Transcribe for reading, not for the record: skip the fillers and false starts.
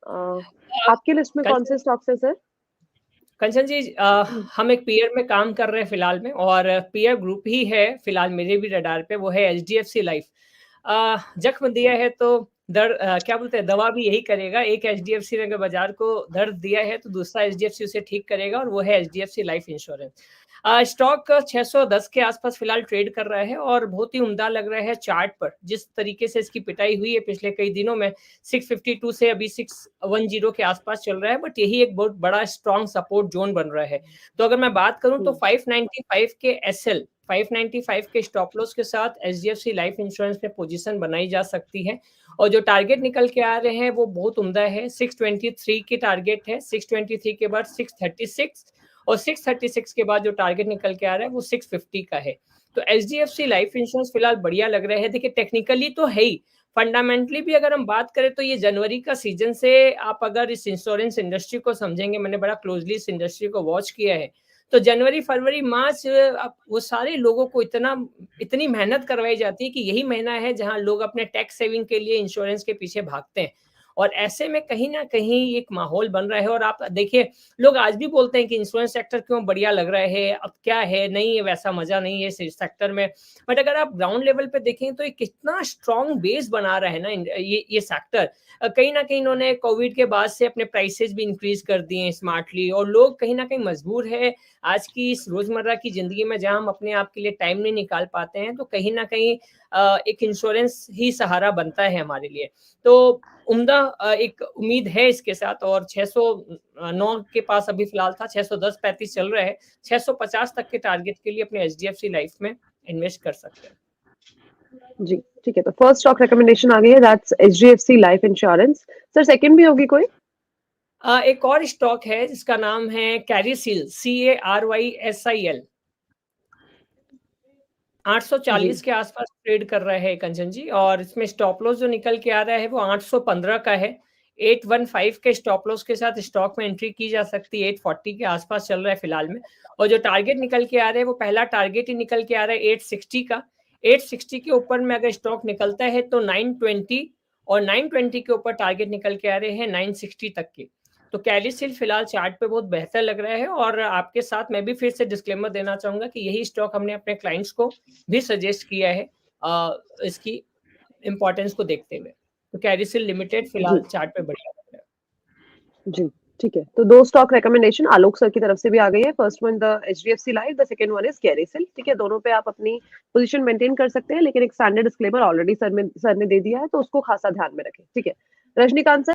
आपके लिस्ट में कौन से स्टॉक्स है सर? कंचन जी, हम एक पीयर में काम कर रहे हैं फिलहाल में, और पीयर ग्रुप ही है फिलहाल मेरे भी रडार पे, वो है एचडीएफसी लाइफ। जख्म दिया है तो दर्द, क्या बोलते हैं, दवा भी यही करेगा। एक एचडीएफसी ने अगर बाजार को दर्द दिया है तो दूसरा एचडीएफसी उसे ठीक करेगा, और वो है एचडीएफसी लाइफ इंश्योरेंस। स्टॉक 610 के आसपास फिलहाल ट्रेड कर रहा है, और बहुत ही उम्दा लग रहा है चार्ट पर। जिस तरीके से इसकी पिटाई हुई है पिछले कई दिनों में, 652 से अभी 610 के आसपास चल रहा है, बट यही एक बहुत बड़ा स्ट्रॉन्ग सपोर्ट जोन बन रहा है। तो अगर मैं बात करूं तो 595 के एसएल, 595 के स्टॉप लॉस के साथ एचडीएफसी लाइफ इंश्योरेंस में पोजीशन बनाई जा सकती है। और जो टारगेट निकल के आ रहे हैं वो बहुत उम्दा है। 623 की टारगेट है, 623 के बाद 636, और 636 के बाद जो टारगेट निकल के आ रहा है वो 650 का है। तो एचडीएफसी लाइफ इंश्योरेंस फिलहाल बढ़िया लग रहा है। देखिए, टेक्निकली तो है ही, फंडामेंटली भी अगर हम बात करें तो ये जनवरी का सीजन से आप अगर इस इंश्योरेंस इंडस्ट्री को समझेंगे, मैंने बड़ा क्लोजली इस इंडस्ट्री को वॉच किया है, तो जनवरी फरवरी मार्च वो सारे लोगों को इतनी मेहनत करवाई जाती है कि यही महीना है जहां लोग अपने टैक्स सेविंग के लिए इंश्योरेंस के पीछे भागते हैं। और ऐसे में कहीं ना कहीं एक माहौल बन रहा है। और आप देखिए, लोग आज भी बोलते हैं कि इंश्योरेंस सेक्टर क्यों बढ़िया लग रहा है, अब क्या है, नहीं है वैसा मजा नहीं है इस सेक्टर में। बट अगर आप ग्राउंड लेवल पे देखें तो ये कितना स्ट्रॉन्ग बेस बना रहा है ना ये सेक्टर। कहीं ना कहीं इन्होंने कोविड के बाद से अपने प्राइसेस भी इंक्रीज कर दिए हैं स्मार्टली, और लोग कहीं ना कहीं मजबूर है आज की इस रोजमर्रा की जिंदगी में जहां हम अपने आप के लिए टाइम नहीं निकाल पाते हैं, तो कहीं ना कहीं एक इंश्योरेंस ही सहारा बनता है हमारे लिए। तो उम्दा एक उम्मीद है इसके साथ। और 609 के पास अभी फिलहाल था, 610 35 चल रहा है, 650 तक के टारगेट के लिए अपने एचडीएफसी लाइफ में इन्वेस्ट कर सकते हैं। जी ठीक है, तो फर्स्ट स्टॉक रिकमेंडेशन आ गई है, that's HDFC life insurance. Sir second भी होगी कोई? एक और स्टॉक है जिसका नाम है कैरिसिल, CARYSIL। 840 के आसपास ट्रेड कर रहा है कंचन जी, और इसमें स्टॉप लॉस जो निकल के आ रहा है वो 815 का है। 815 के स्टॉप लॉस के साथ स्टॉक में एंट्री की जा सकती है। 840 के आसपास चल रहा है फिलहाल में। और जो टारगेट निकल के आ रहा है वो पहला टारगेट ही निकल के आ रहा है 860 का। 860 के ऊपर में अगर स्टॉक निकलता है तो 920, और 920 के ऊपर टारगेट निकल के आ रहे हैं 960 तक के। तो कैरिसिल फिलहाल चार्ट पे बहुत बेहतर लग रहा है। और आपके साथ मैं भी फिर से डिस्क्लेमर देना चाहूंगा कि यही स्टॉक हमने अपने क्लाइंट्स को भी सजेस्ट किया है इसकी इंपॉर्टेंस को देखते हुए। तो कैरिसिल लिमिटेड फिलहाल चार्ट पे बढ़िया लग रहा है जी। ठीक है, तो दो स्टॉक रिकमेंडेशन आलोक सर की तरफ से भी आ गई है। First one the HDFC life, the second one is Carysil. ठीक है, दोनों पे आप अपनी पोजीशन मेंटेन कर सकते हैं, लेकिन एक स्टैंडर्ड डिस्क्लेमर ऑलरेडी सर ने दे दिया है, तो उसको खासा ध्यान में रखें। ठीक है, रजनीकांत सर।